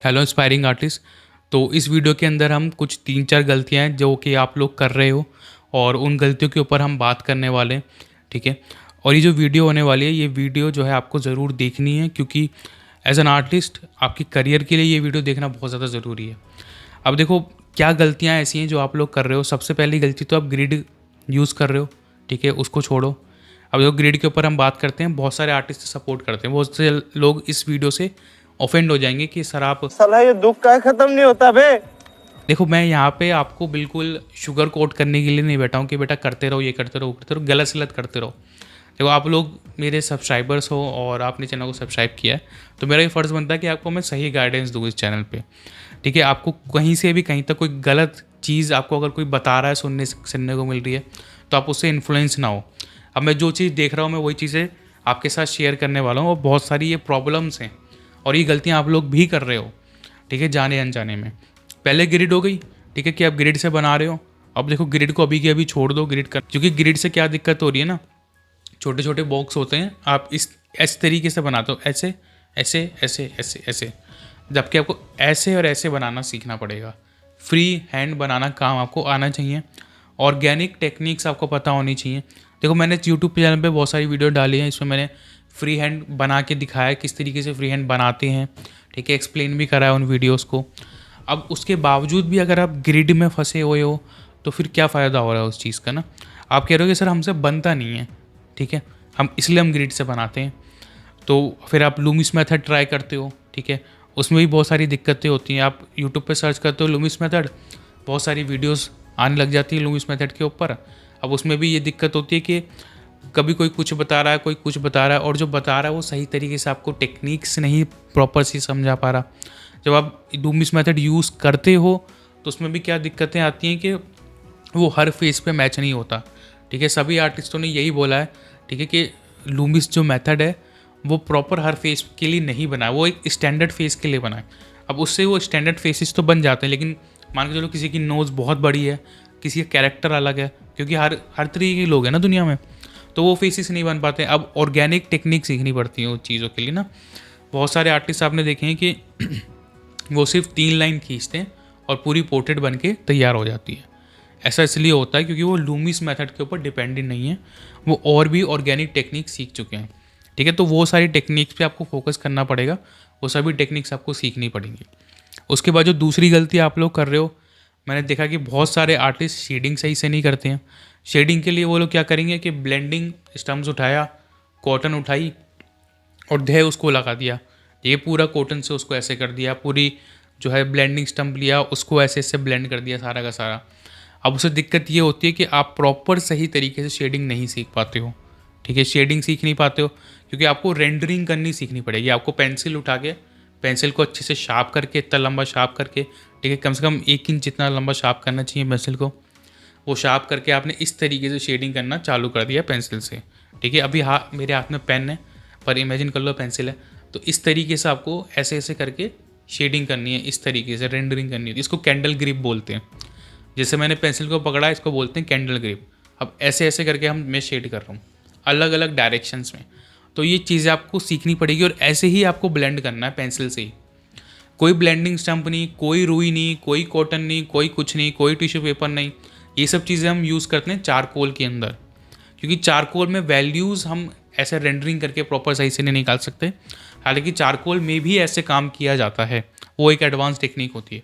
Hello inspiring artist. तो इस video के अंदर हम कुछ 3-4 गलतियाँ हैं जो कि आप लोग कर रहे हो और उन गलतियों के ऊपर हम बात करने वाले हैं, ठीक है? और ये जो वीडियो होने वाली है, ये वीडियो जो है आपको ज़रूर देखनी है क्योंकि एज़ एन आर्टिस्ट आपकी करियर के लिए ये वीडियो देखना बहुत ज़्यादा ज़रूरी है। अब देखो, क्या गलतियाँ ऐसी हैं जो आप लोग कर रहे हो। सबसे पहली गलती तो आप ग्रिड यूज़ कर रहे हो, ठीक है? उसको छोड़ो। अब देखो, ग्रिड के ऊपर हम बात करते हैं, बहुत सारे आर्टिस्ट सपोर्ट करते हैं, बहुत से लोग इस वीडियो से ऑफेंड हो जाएंगे कि सर आप साला ये दुख का खत्म नहीं होता बे। देखो, मैं यहाँ पे आपको बिल्कुल शुगर कोट करने के लिए नहीं बैठा हूँ कि बेटा करते रहो, ये करते रहो, वो करते रहो, गलत सलत करते रहो। देखो, आप लोग मेरे सब्सक्राइबर्स हो और आपने चैनल को सब्सक्राइब किया है, तो मेरा ये फ़र्ज़ बनता है कि आपको मैं सही गाइडेंस दूँ इस चैनल पे, ठीक है? आपको कहीं से भी कहीं तक कोई गलत चीज़ आपको अगर कोई बता रहा है, सुनने को मिल रही है, तो आप उससे इन्फ्लुएंस ना हो। अब मैं जो चीज़ देख रहा हूँ, मैं वही चीज़ें आपके साथ शेयर करने वाला हूँ और बहुत सारी ये प्रॉब्लम्स हैं और ये गलतियाँ आप लोग भी कर रहे हो, ठीक है, जाने अनजाने में। पहले ग्रिड हो गई, ठीक है, कि आप ग्रिड से बना रहे हो। अब देखो, ग्रिड को अभी के अभी छोड़ दो ग्रिड कर, क्योंकि ग्रिड से क्या दिक्कत हो रही है ना, छोटे छोटे बॉक्स होते हैं, आप इस तरीके से बनाते हो, ऐसे ऐसे ऐसे ऐसे ऐसे, जबकि आपको ऐसे और ऐसे बनाना सीखना पड़ेगा। फ्री हैंड बनाना काम आपको आना चाहिए। ऑर्गेनिक टेक्निक्स आपको पता होनी चाहिए। देखो, मैंने यूट्यूब चैनल पे बहुत सारी वीडियो डाली हैं, इसमें मैंने फ्री हैंड बना के दिखाया है किस तरीके से फ्री हैंड बनाते हैं, ठीक है? एक्सप्लेन भी करा है उन वीडियोज़ को। अब उसके बावजूद भी अगर आप ग्रिड में फंसे हुए हो, तो फिर क्या फ़ायदा हो रहा है उस चीज़ का ना? आप कह रहे हो कि सर हमसे बनता नहीं है, ठीक है? हम ग्रिड से बनाते हैं। तो फिर आप लूमिस मेथड ट्राई करते हो, ठीक है? उसमें भी बहुत सारी दिक्कतें होती हैं। आप यूट्यूब पे सर्च करते हो लूमिस मेथड, बहुत सारी वीडियोस आने लग जाती है लूमिस मेथड के ऊपर। अब उसमें भी ये दिक्कत होती है कि कभी कोई कुछ बता रहा है, कोई कुछ बता रहा है, और जो बता रहा है वो सही तरीके से आपको टेक्निक्स नहीं प्रॉपर से समझा पा रहा। जब आप लूमिस मेथड यूज़ करते हो, तो उसमें भी क्या दिक्कतें आती हैं कि वो हर फेस पे मैच नहीं होता, ठीक है? सभी आर्टिस्टों ने यही बोला है, ठीक है, कि लूमिस जो मेथड है वो प्रॉपर हर फेस के लिए नहीं बना है, वो एक स्टैंडर्ड फेस के लिए बना है। अब उससे वो स्टैंडर्ड फेसेस तो बन जाते हैं, लेकिन मान के चलो किसी की नोज़ बहुत बड़ी है, किसी का कैरेक्टर अलग है, क्योंकि हर हर तरीके के लोग हैं ना दुनिया में, तो वो फेसेस नहीं बन पाते। अब ऑर्गेनिक टेक्निक सीखनी पड़ती है उन चीज़ों के लिए ना। बहुत सारे आर्टिस्ट आपने देखे हैं कि वो सिर्फ 3 लाइन खींचते हैं और पूरी पोर्ट्रेट बन के तैयार हो जाती है। ऐसा इसलिए होता है क्योंकि वो लूमिस मेथड के ऊपर डिपेंडेंट नहीं है, वो और भी ऑर्गेनिक टेक्निक सीख चुके हैं, ठीक है? तो वो सारी टेक्निक्स पे आपको फोकस करना पड़ेगा, वो सभी टेक्निक्स आपको सीखनी पड़ेंगी। उसके बाद जो दूसरी गलती आप लोग कर रहे हो, मैंने देखा कि बहुत सारे आर्टिस्ट शेडिंग सही से नहीं करते हैं। शेडिंग के लिए वो लोग क्या करेंगे कि ब्लेंडिंग स्टम्प्स उठाया, कॉटन उठाई और धे उसको लगा दिया। ये पूरा कॉटन से उसको ऐसे कर दिया, पूरी जो है ब्लेंडिंग स्टम्प लिया, उसको ऐसे ऐसे ब्लेंड कर दिया सारा का सारा। अब उससे दिक्कत ये होती है कि आप प्रॉपर सही तरीके से शेडिंग नहीं सीख पाते हो, ठीक है? शेडिंग सीख नहीं पाते हो क्योंकि आपको रेंडरिंग करनी सीखनी पड़ेगी। आपको पेंसिल उठा के, पेंसिल को अच्छे से शार्प करके, इतना लंबा शार्प करके, ठीक है, कम से कम 1 इंच जितना लंबा शार्प करना चाहिए पेंसिल को। वो शार्प करके आपने इस तरीके से शेडिंग करना चालू कर दिया पेंसिल से, ठीक है? अभी मेरे हाथ में पेन है, पर इमेजिन कर लो पेंसिल है। तो इस तरीके से आपको ऐसे ऐसे करके शेडिंग करनी है, इस तरीके से रेंडरिंग करनी है। इसको कैंडल ग्रिप बोलते हैं। जैसे मैंने पेंसिल को पकड़ा, इसको बोलते हैं कैंडल ग्रिप। अब ऐसे ऐसे करके मैं शेड कर रहा हूँ अलग अलग डायरेक्शंस में। तो ये चीज़ें आपको सीखनी पड़ेगी और ऐसे ही आपको ब्लेंड करना है पेंसिल से ही। कोई ब्लेंडिंग स्टम्प नहीं, कोई रुई नहीं, कोई कॉटन नहीं, कोई कुछ नहीं, कोई टिश्यू पेपर नहीं। ये सब चीज़ें हम यूज़ करते हैं चारकोल के अंदर, क्योंकि चारकोल में वैल्यूज़ हम ऐसे रेंडरिंग करके प्रॉपर सही से नहीं निकाल सकते। हालांकि चारकोल में भी ऐसे काम किया जाता है, वो एक एडवांस टेक्निक होती है,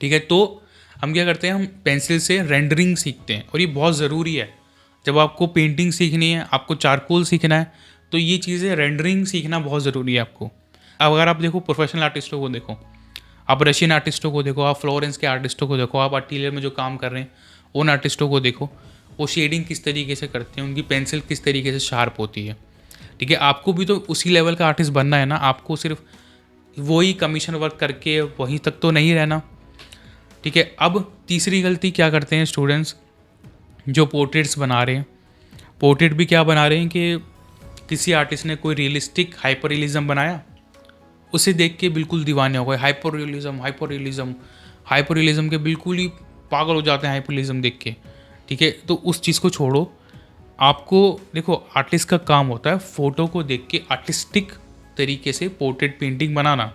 ठीक है? तो हम क्या करते हैं, हम पेंसिल से रेंडरिंग सीखते हैं और ये बहुत ज़रूरी है। जब आपको पेंटिंग सीखनी है, आपको चारकोल सीखना है, तो ये चीज़ें रेंडरिंग सीखना बहुत ज़रूरी है आपको। अब अगर आप देखो प्रोफेशनल आर्टिस्टों को देखो, आप रशियन आर्टिस्टों को देखो, आप फ्लोरेंस के आर्टिस्टों को देखो, आप अटेलियर में जो काम कर रहे हैं उन आर्टिस्टों को देखो, वो शेडिंग किस तरीके से करते हैं, उनकी पेंसिल किस तरीके से शार्प होती है, ठीक है? आपको भी तो उसी लेवल का आर्टिस्ट बनना है ना। आपको सिर्फ वही कमीशन वर्क करके वहीं तक तो नहीं रहना, ठीक है? अब तीसरी गलती क्या करते हैं स्टूडेंट्स जो पोर्ट्रेट्स बना रहे हैं, पोर्ट्रेट भी क्या बना रहे हैं कि किसी आर्टिस्ट ने कोई रियलिस्टिक हाइपर रियलिज्म बनाया, उसे देख के बिल्कुल दीवाने हो गए। Hyper realism, hyper realism, hyper realism के बिल्कुल ही पागल हो जाते हैं हाइपर रियलिज्म देख के, ठीक है? तो उस चीज़ को छोड़ो। आपको देखो, आर्टिस्ट का काम होता है फ़ोटो को देख के आर्टिस्टिक तरीके से पोर्ट्रेट पेंटिंग बनाना।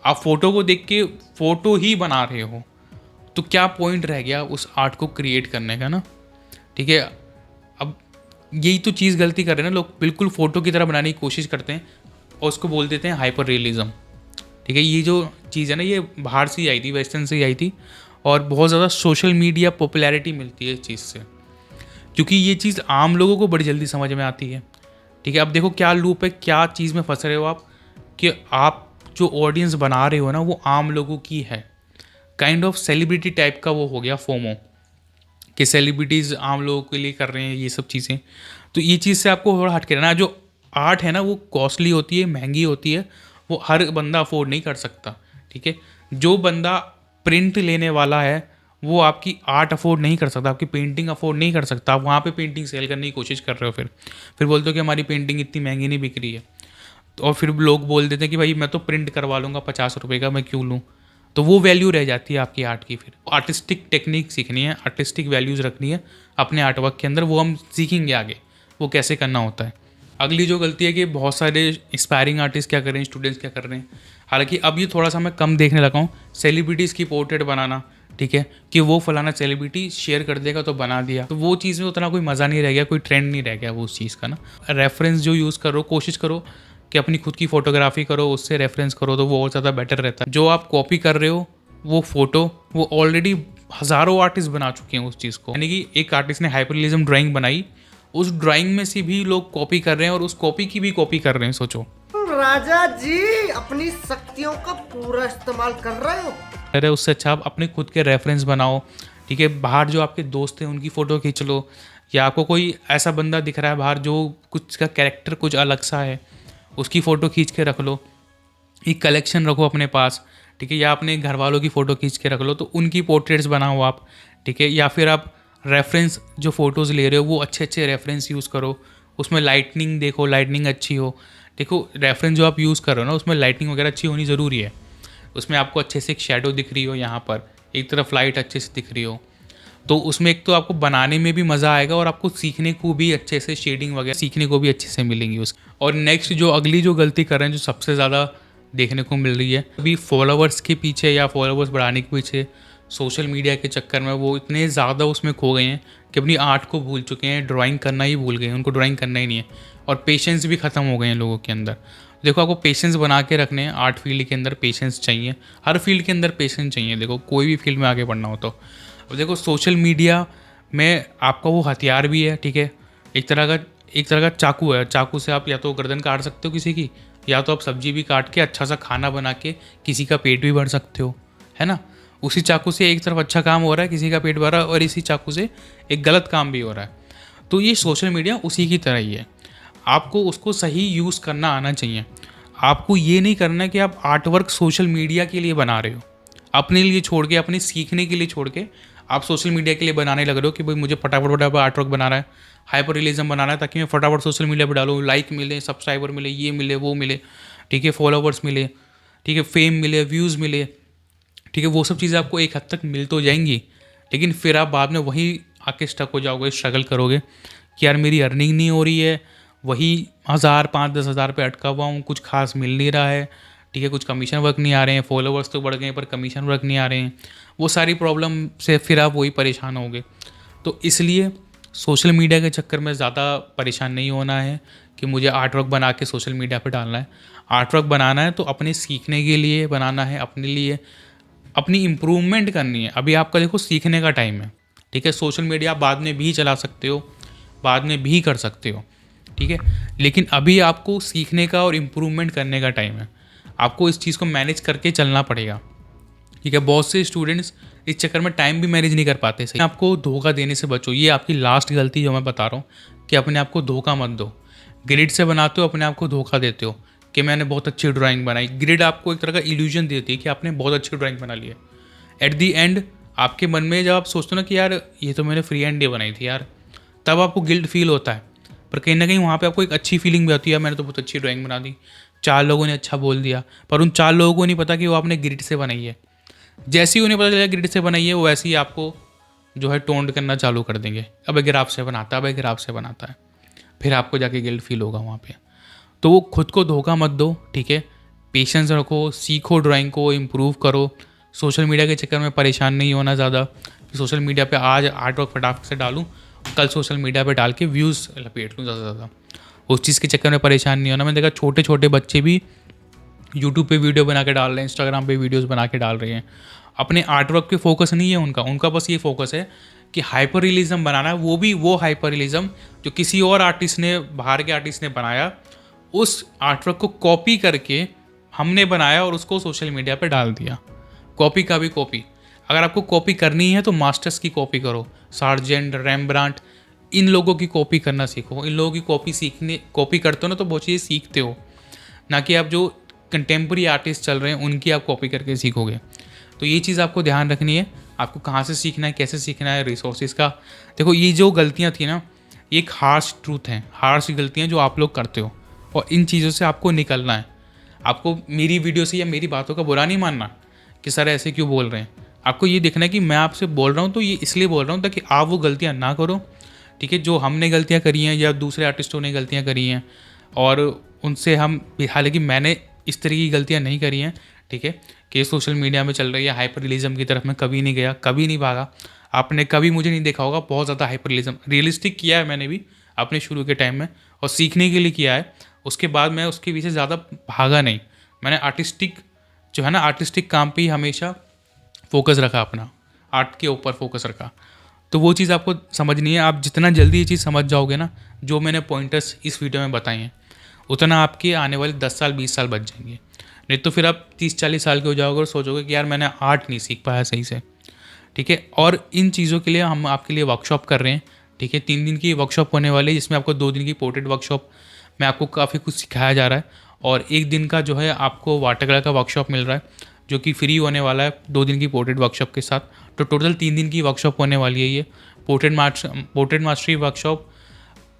आप फ़ोटो को देख के फ़ोटो ही बना रहे हो, तो क्या पॉइंट रह गया उस आर्ट को क्रिएट करने का ना। ठीक है, अब यही तो चीज़ गलती कर रहे हैं ना लोग, बिल्कुल फ़ोटो की तरह बनाने की कोशिश करते हैं और उसको बोल देते हैं हाइपर रियलिज़म। ठीक है, ये जो चीज़ है ना, ये बाहर से ही आई थी, वेस्टर्न से ही आई थी, और बहुत ज़्यादा सोशल मीडिया पॉपुलैरिटी मिलती है इस चीज़ से, क्योंकि ये चीज़ आम लोगों को बड़ी जल्दी समझ में आती है। ठीक है, अब देखो क्या लूप है, क्या चीज़ में फंस रहे हो आप, कि आप जो ऑडियंस बना रहे हो ना वो आम लोगों की है। काइंड ऑफ सेलिब्रिटी टाइप का वो हो गया फोमो, कि सेलिब्रिटीज़ आम लोगों के लिए कर रहे हैं ये सब चीज़ें। तो ये चीज़ से आपको थोड़ा हट के रहना। जो आर्ट है ना वो कॉस्टली होती है, महंगी होती है, वो हर बंदा अफोर्ड नहीं कर सकता। ठीक है, जो बंदा प्रिंट लेने वाला है वो आपकी आर्ट अफोर्ड नहीं कर सकता, आपकी पेंटिंग अफोर्ड नहीं कर सकता। आप वहाँ पे पेंटिंग सेल करने की कोशिश कर रहे हो, फिर बोलते हो कि हमारी पेंटिंग इतनी महंगी नहीं बिक रही है। तो और फिर लोग बोल देते हैं कि भाई मैं तो प्रिंट करवा लूँगा 50 रुपये का, मैं क्यों लूँ। तो वो वैल्यू रह जाती है आपकी आर्ट की। फिर आर्टिस्टिक टेक्निक सीखनी है, आर्टिस्टिक वैल्यूज़ रखनी है अपने आर्ट वर्क के अंदर, वो हम सीखेंगे आगे वो कैसे करना होता है। अगली जो गलती है कि बहुत सारे इंस्पायरिंग आर्टिस्ट क्या कर रहे हैं, स्टूडेंट्स क्या कर रहे हैं, हालांकि अब ये थोड़ा सा मैं कम देखने लगा हूँ, सेलिब्रिटीज़ की पोर्ट्रेट बनाना। ठीक है, कि वो फलाना सेलिब्रिटी शेयर कर देगा तो बना दिया, तो वो चीज़ में उतना कोई मज़ा नहीं रह गया, कोई ट्रेंड नहीं रह गया वो उस चीज़ का ना। रेफरेंस जो यूज़ करो, कोशिश करो कि अपनी खुद की फ़ोटोग्राफी करो, उससे रेफरेंस करो, तो वो और ज़्यादा बेटर रहता है। जो आप कॉपी कर रहे हो वो फ़ोटो, वो ऑलरेडी हज़ारों आर्टिस्ट बना चुके हैं उस चीज़ को। यानी कि एक आर्टिस्ट ने हाइपररियलिज्म ड्राइंग बनाई, उस ड्राइंग में से भी लोग कॉपी कर रहे हैं और उस कॉपी की भी कॉपी कर रहे हैं। सोचो राजा जी अपनी शक्तियों का पूरा इस्तेमाल कर रहे हो। अरे उससे अच्छा आप अपने खुद के रेफरेंस बनाओ। ठीक है, बाहर जो आपके दोस्त हैं उनकी फ़ोटो खींच लो, या आपको कोई ऐसा बंदा दिख रहा है बाहर जो कुछ का कैरेक्टर कुछ अलग सा है, उसकी फ़ोटो खींच के रख लो, एक कलेक्शन रखो अपने पास। ठीक है, या अपने घर वालों की फ़ोटो खींच के रख लो, तो उनकी पोर्ट्रेट्स बनाओ आप। ठीक है, या फिर आप रेफरेंस जो फ़ोटोज़ ले रहे हो वो अच्छे अच्छे रेफरेंस यूज़ करो, उसमें लाइटनिंग देखो, लाइटनिंग अच्छी हो। देखो रेफरेंस जो आप यूज़ कर रहे हो ना उसमें लाइटनिंग वगैरह अच्छी होनी ज़रूरी है, उसमें आपको अच्छे से एक शेडो दिख रही हो, यहाँ पर एक तरफ लाइट अच्छे से दिख रही हो, तो उसमें एक तो आपको बनाने में भी मज़ा आएगा और आपको सीखने को भी अच्छे से शेडिंग वगैरह सीखने को भी अच्छे से मिलेंगी उस। और नेक्स्ट जो अगली जो गलती कर रहे हैं, जो सबसे ज़्यादा देखने को मिल रही है अभी, फॉलोवर्स के पीछे या फॉलोवर्स बढ़ाने के पीछे सोशल मीडिया के चक्कर में वो इतने ज़्यादा उसमें खो गए हैं कि अपनी आर्ट को भूल चुके हैं, ड्राइंग करना ही भूल गए हैं, उनको ड्राइंग करना ही नहीं है, और पेशेंस भी ख़त्म हो गए हैं लोगों के अंदर। देखो आपको पेशेंस बना के रखने हैं, आर्ट फील्ड के अंदर पेशेंस चाहिए, हर फील्ड के अंदर पेशेंस चाहिए। देखो कोई भी फील्ड में आगे बढ़ना हो तो अब देखो सोशल मीडिया में आपका वो हथियार भी है। ठीक है, एक तरह का चाकू है, चाकू से आप या तो गर्दन काट सकते हो किसी की, या तो आप सब्जी भी काट के अच्छा सा खाना बना के किसी का पेट भी भर सकते हो, है ना। उसी चाकू से एक तरफ अच्छा काम हो रहा है, किसी का पेट भरा, और इसी चाकू से एक गलत काम भी हो रहा है। तो ये सोशल मीडिया उसी की तरह ही है, आपको उसको सही यूज़ करना आना चाहिए। आपको ये नहीं करना कि आप आर्ट वर्क सोशल मीडिया के लिए बना रहे हो, अपने लिए छोड़ के, अपने सीखने के लिए छोड़ के आप सोशल मीडिया के लिए बनाने लग रहे हो कि भाई मुझे फटाफट फटाफट आर्ट वर्क बनाना है, हाइपर रियलिज्म बनाना है, ताकि मैं फटाफट सोशल मीडिया पर डालूँ, लाइक मिले, सब्सक्राइबर मिले, ये मिले वो मिले। ठीक है, फॉलोवर्स मिले, ठीक है, फेम मिले, व्यूज़ मिले। ठीक है, वो सब चीज़ें आपको एक हद तक मिल तो जाएंगी, लेकिन फिर आप बाद में वहीं आके स्टक हो जाओगे, स्ट्रगल करोगे कि यार मेरी अर्निंग नहीं हो रही है, वही 1000 5-10 हज़ार पे अटका हुआ हूँ, कुछ खास मिल नहीं रहा है। ठीक है, कुछ कमीशन वर्क नहीं आ रहे हैं, फॉलोवर्स तो बढ़ गए पर कमीशन वर्क नहीं आ रहे हैं, वो सारी प्रॉब्लम से फिर आप वही परेशान होगे। तो इसलिए सोशल मीडिया के चक्कर में ज़्यादा परेशान नहीं होना है कि मुझे आर्ट वर्क बना के सोशल मीडिया पे डालना है। आर्ट वर्क बनाना है तो अपने सीखने के लिए बनाना है, अपने लिए अपनी इम्प्रूवमेंट करनी है। अभी आपका देखो सीखने का टाइम है। ठीक है, सोशल मीडिया आप बाद में भी चला सकते हो, बाद में भी कर सकते हो। ठीक है, लेकिन अभी आपको सीखने का और इम्प्रूवमेंट करने का टाइम है, आपको इस चीज़ को मैनेज करके चलना पड़ेगा। ठीक है, बहुत से स्टूडेंट्स इस चक्कर में टाइम भी मैनेज नहीं कर पाते। सही, आपको धोखा देने से बचो, ये आपकी लास्ट गलती जो मैं बता रहा हूँ कि अपने आप को धोखा मत दो। ग्रिड से बनाते हो, अपने आप को धोखा देते हो कि मैंने बहुत अच्छी ड्राइंग बनाई। ग्रिड आपको एक तरह का इल्यूजन देती है कि आपने बहुत अच्छी ड्राइंग बना ली है। एट दी एंड आपके मन में जब आप सोचते हो ना कि यार ये तो मैंने फ्री हैंड डे बनाई थी यार, तब आपको गिल्ट फील होता है, पर कहीं ना कहीं वहाँ पे आपको एक अच्छी फीलिंग भी आती है, मैंने तो बहुत अच्छी ड्राइंग बना दी, 4 लोगों ने अच्छा बोल दिया, पर उन 4 लोगों को नहीं पता कि वो आपने ग्रिड से बनाई है। जैसे ही उन्हें पता चला ग्रिड से बनाई है, वो वैसे ही आपको जो है टोंड करना चालू कर देंगे, अब ग्राफ से बनाता है, अब ग्राफ से बनाता है, फिर आपको जाके गिल्ट फील होगा वहाँ पे। तो वो खुद को धोखा मत दो। ठीक है, पेशेंस रखो, सीखो ड्राइंग को, इम्प्रूव करो। सोशल मीडिया के चक्कर में परेशान नहीं होना ज़्यादा कि सोशल मीडिया पे आज आर्ट वर्क फटाफट से डालूँ, कल सोशल मीडिया पे डाल के व्यूज़ लपेट लूँ ज़्यादा से ज़्यादा। उस चीज़ के चक्कर में परेशान नहीं होना। मैंने देखा छोटे छोटे बच्चे भी यूट्यूब पे वीडियो बना के डाल रहे हैं, इंस्टाग्राम पे वीडियोस बना के डाल रहे हैं। अपने आर्ट वर्क पे फोकस नहीं है उनका बस ये फोकस है कि हाइपर रियलिज्म बनाना है, वो भी वो हाइपर रियलिज्म जो किसी और आर्टिस्ट ने, बाहर के आर्टिस्ट ने बनाया, उस आर्ट वर्क को कॉपी करके हमने बनाया और उसको सोशल मीडिया पे डाल दिया। कॉपी का भी कॉपी। अगर आपको कॉपी करनी है तो मास्टर्स की कॉपी करो, सार्जेंट, रैम्ब्रांट, इन लोगों की कॉपी करना सीखो। इन लोगों की कॉपी करते हो ना तो बहुत चीज़ें सीखते हो, ना कि आप जो कंटेम्प्रेरी आर्टिस्ट चल रहे हैं उनकी आप कॉपी करके सीखोगे। तो ये चीज़ आपको ध्यान रखनी है, आपको कहाँ से सीखना है, कैसे सीखना है, रिसोर्सेज का। देखो ये जो गलतियाँ थी ना, ये एक हार्श ट्रूथ है, हार्श गलतियाँ जो आप लोग करते हो, और इन चीज़ों से आपको निकलना है। आपको मेरी वीडियो से या मेरी बातों का बुरा नहीं मानना कि सर ऐसे क्यों बोल रहे हैं। आपको ये देखना है कि मैं आपसे बोल रहा हूँ तो ये इसलिए बोल रहा हूँ ताकि आप वो गलतियाँ ना करो, ठीक है, जो हमने गलतियाँ करी हैं या दूसरे आर्टिस्टों ने गलतियाँ करी हैं, और उनसे हम, हालांकि मैंने इस तरह की गलतियाँ नहीं करी हैं, ठीक है, कि सोशल मीडिया में चल रही है हाइपर रियलिज्म की तरफ मैं कभी नहीं गया, कभी नहीं भागा। आपने कभी मुझे नहीं देखा होगा बहुत ज़्यादा हाइपर रियलिस्टिक किया है मैंने भी अपने शुरू के टाइम में, और सीखने के लिए किया है। उसके बाद मैं उसके पीछे ज़्यादा भागा नहीं। मैंने आर्टिस्टिक जो है ना, आर्टिस्टिक काम पे ही हमेशा फोकस रखा, अपना आर्ट के ऊपर फोकस रखा। तो वो चीज़ आपको समझनी है। आप जितना जल्दी ये चीज़ समझ जाओगे ना, जो मैंने पॉइंटर्स इस वीडियो में बताए हैं, उतना आपके आने वाले 10 साल 20 साल बच जाएंगे। नहीं तो फिर आप 30-40 साल के हो जाओगे और सोचोगे कि यार मैंने आर्ट नहीं सीख पाया सही से, ठीक है। और इन चीज़ों के लिए हम आपके लिए वर्कशॉप कर रहे हैं, ठीक है। 3 दिन की वर्कशॉप होने वाली है, जिसमें आपको 2 दिन की पोर्ट्रेट वर्कशॉप में आपको काफ़ी कुछ सिखाया जा रहा है, और 1 दिन का जो है आपको वाटर कलर का वर्कशॉप मिल रहा है जो कि फ्री होने वाला है 2 दिन की पोर्ट्रेट वर्कशॉप के साथ। तो टोटल 3 दिन की वर्कशॉप होने वाली है ये, portrait mastery workshop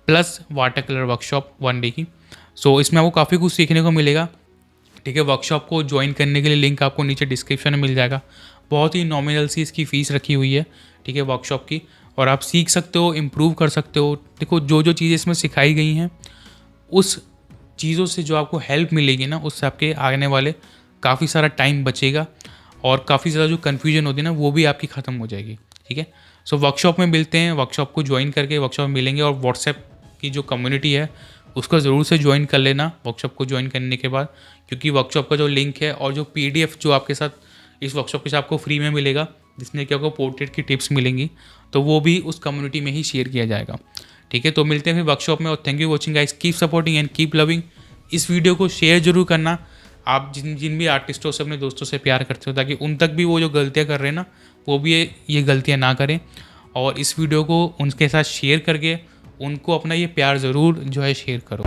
plus water colour workshop 1 day की। सो इसमें आपको काफ़ी कुछ सीखने को मिलेगा, ठीक है। वर्कशॉप को ज्वाइन करने के लिए लिंक आपको नीचे डिस्क्रिप्शन में मिल जाएगा। बहुत ही नॉमिनल सी इसकी फ़ीस रखी हुई है, ठीक है, वर्कशॉप की, और आप सीख सकते हो, इम्प्रूव कर सकते हो। देखो जो जो चीज़ें इसमें सिखाई गई हैं, उस चीज़ों से जो आपको हेल्प मिलेगी ना, उससे आपके आने वाले काफ़ी सारा टाइम बचेगा, और काफ़ी ज़्यादा जो कन्फ्यूजन होती है ना, वो भी आपकी ख़त्म हो जाएगी, ठीक है। सो वर्कशॉप में मिलते हैं, वर्कशॉप को ज्वाइन करके वर्कशॉप में मिलेंगे, और व्हाट्सएप की जो कम्युनिटी है उसको ज़रूर से ज्वाइन कर लेना वर्कशॉप को ज्वाइन करने के बाद, क्योंकि वर्कशॉप का जो लिंक है और जो PDF जो आपके साथ इस वर्कशॉप के साथ आपको फ्री में मिलेगा, जिसमें कि आपको पोर्ट्रेट की टिप्स मिलेंगी, तो वो भी उस कम्युनिटी में ही शेयर किया जाएगा, ठीक है। तो मिलते हैं फिर वर्कशॉप में, और thank you watching guys, keep supporting and keep loving. इस वीडियो को शेयर जरूर करना, आप जिन भी आर्टिस्टों से, अपने दोस्तों से प्यार करते हो, ताकि उन तक भी वो जो गलतियाँ कर रहे हैं ना, वो भी ये गलतियाँ ना करें। और इस वीडियो को उनके साथ शेयर करके उनको अपना ये प्यार ज़रूर जो है शेयर करो।